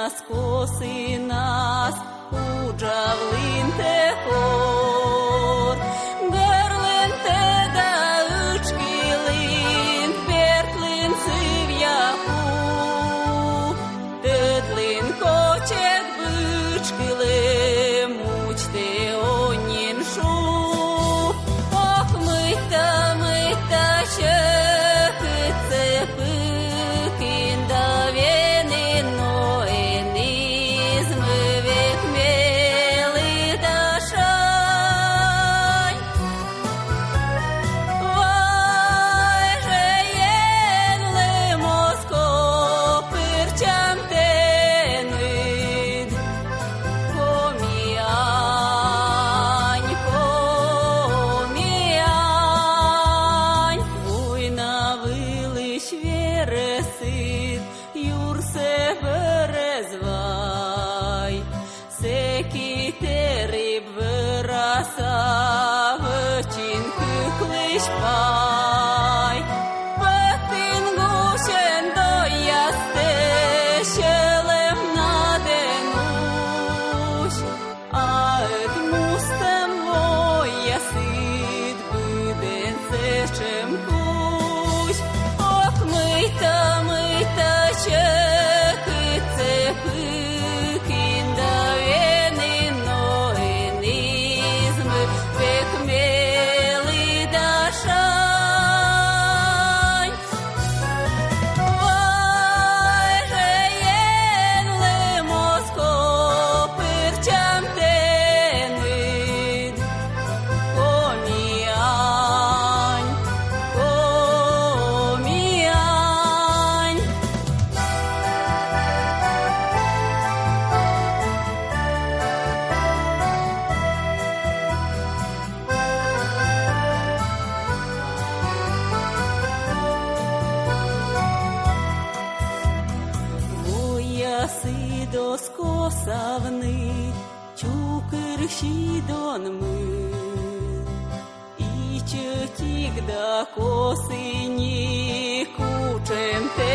нас коси нас у джавлин те хор. Герлин те да учкилин, пертлин цив'яку, тедлин кочек бычкиле, мучте оніншу. Ох, мита чехице пикин да венено енизм век мели да шай. Вай же енле моско пирчам тенид, коміань, война вилиш вересит, юрсе березвай, секі териб вираса, вичинки клишпай. Петин гушен до ясте, щелем наденуш, а ет мустем воясит, биден сечем куш. Ох, мита чекице пикин да венено енизм век мели да шай. Вай же енле моско пирчам тенид, коміань. Вояси до скосавни, чукирші донми, і чотік да косині, кучем те